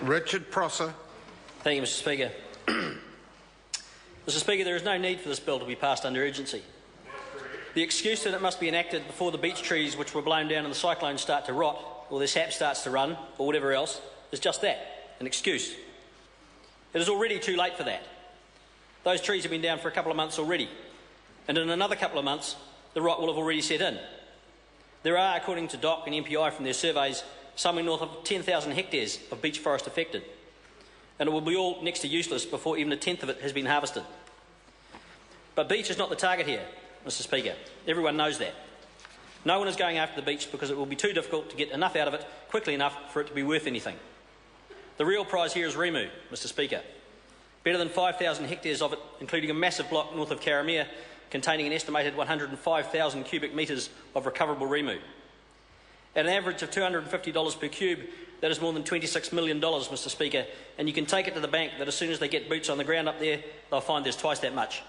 Richard Prosser. Thank you, Mr Speaker. Mr Speaker, there is no need for this bill to be passed under urgency. The excuse that it must be enacted before the beech trees which were blown down in the cyclone start to rot, or their sap starts to run, or whatever else, is just that, an excuse. It is already too late for that. Those trees have been down for a couple of months already, and in another couple of months, the rot will have already set in. There are, according to DOC and MPI from their surveys, somewhere north of 10,000 hectares of beech forest affected, and it will be all next to useless before even a tenth of it has been harvested. But beech is not the target here, Mr Speaker. Everyone knows that. No one is going after the beech because it will be too difficult to get enough out of it quickly enough for it to be worth anything. The real prize here is Rimu, Mr Speaker. Better than 5,000 hectares of it, including a massive block north of Karamea, containing an estimated 105,000 cubic metres of recoverable Rimu. At an average of $250 per cube, that is more than $26 million, Mr Speaker, and you can take it to the bank that as soon as they get boots on the ground up there, they'll find there's twice that much.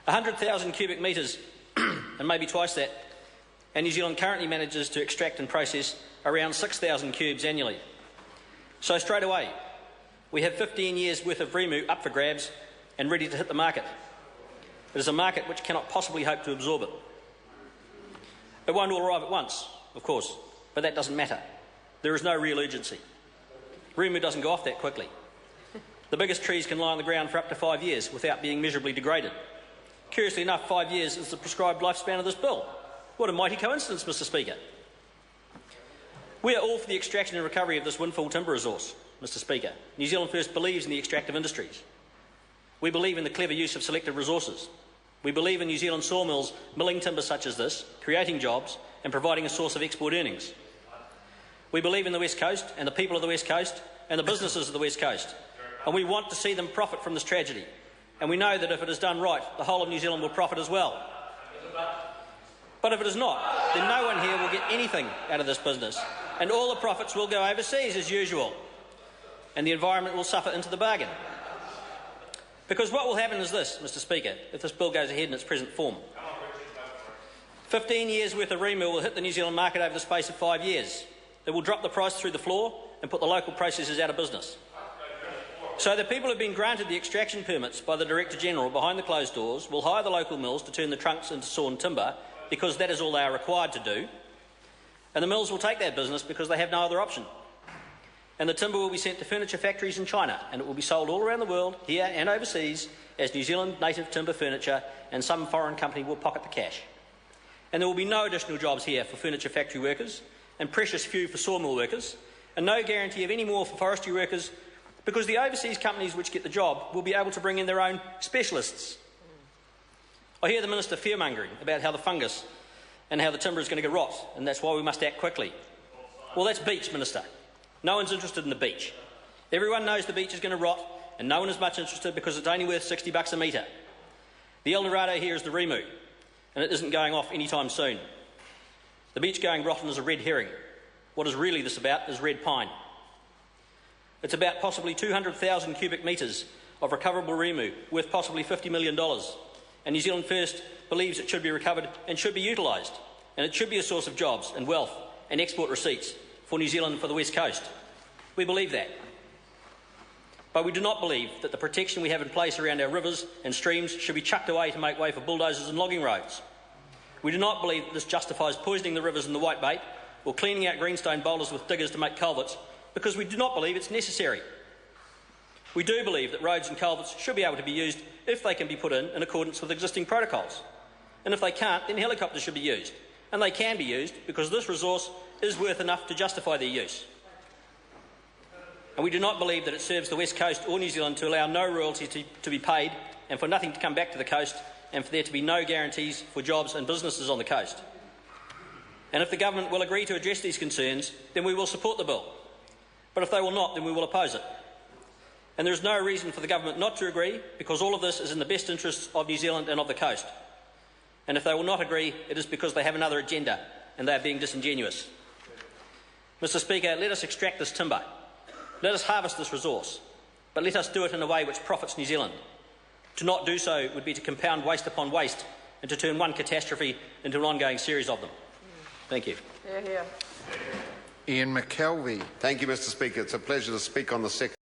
100,000 cubic metres, and maybe twice that, and New Zealand currently manages to extract and process around 6,000 cubes annually. So straight away, we have 15 years' worth of Rimu up for grabs and ready to hit the market. It is a market which cannot possibly hope to absorb it. It won't all arrive at once, of course, but that doesn't matter. There is no real urgency. Rimu doesn't go off that quickly. The biggest trees can lie on the ground for up to 5 years without being measurably degraded. Curiously enough, 5 years is the prescribed lifespan of this bill. What a mighty coincidence, Mr Speaker. We are all for the extraction and recovery of this windfall timber resource, Mr Speaker. New Zealand First believes in the extractive industries. We believe in the clever use of selective resources. We believe in New Zealand sawmills milling timber such as this, creating jobs and providing a source of export earnings. We believe in the West Coast and the people of the West Coast and the businesses of the West Coast, and we want to see them profit from this tragedy. And we know that if it is done right, the whole of New Zealand will profit as well. But if it is not, then no one here will get anything out of this business, and all the profits will go overseas as usual, and the environment will suffer into the bargain. Because what will happen is this, Mr Speaker, if this bill goes ahead in its present form. 15 years' worth of Rimu will hit the New Zealand market over the space of 5 years. It will drop the price through the floor and put the local processors out of business. So the people who have been granted the extraction permits by the Director-General behind the closed doors will hire the local mills to turn the trunks into sawn timber because that is all they are required to do, and the mills will take that business because they have no other option. And the timber will be sent to furniture factories in China, and it will be sold all around the world, here and overseas, as New Zealand native timber furniture, and some foreign company will pocket the cash. And there will be no additional jobs here for furniture factory workers, and precious few for sawmill workers, and no guarantee of any more for forestry workers, because the overseas companies which get the job will be able to bring in their own specialists. I hear the Minister fearmongering about how the fungus and how the timber is going to go rot, and that's why we must act quickly. Well, that's beech, Minister. No one's interested in the beech. Everyone knows the beech is going to rot, and no one is much interested because it's only worth $60 a metre. The El Dorado here is the Rimu, and it isn't going off anytime soon. The beech going rotten is a red herring. What is really this about is red pine. It's about possibly 200,000 cubic metres of recoverable Rimu, worth possibly $50 million. And New Zealand First believes it should be recovered and should be utilised. And it should be a source of jobs and wealth and export receipts for New Zealand and for the West Coast. We believe that. But we do not believe that the protection we have in place around our rivers and streams should be chucked away to make way for bulldozers and logging roads. We do not believe that this justifies poisoning the rivers in the whitebait or cleaning out greenstone boulders with diggers to make culverts, because we do not believe it's necessary. We do believe that roads and culverts should be able to be used if they can be put in accordance with existing protocols. And if they can't, then helicopters should be used. And they can be used because this resource is worth enough to justify their use. And we do not believe that it serves the West Coast or New Zealand to allow no royalty to be paid and for nothing to come back to the coast and for there to be no guarantees for jobs and businesses on the coast. And if the government will agree to address these concerns, then we will support the bill. But if they will not, then we will oppose it. And there is no reason for the government not to agree, because all of this is in the best interests of New Zealand and of the coast. And if they will not agree, it is because they have another agenda and they are being disingenuous. Mr Speaker, let us extract this timber. Let us harvest this resource. But let us do it in a way which profits New Zealand. To not do so would be to compound waste upon waste and to turn one catastrophe into an ongoing series of them. Thank you. Hear, hear. Ian McKelvey. Thank you, Mr Speaker. It's a pleasure to speak on the second.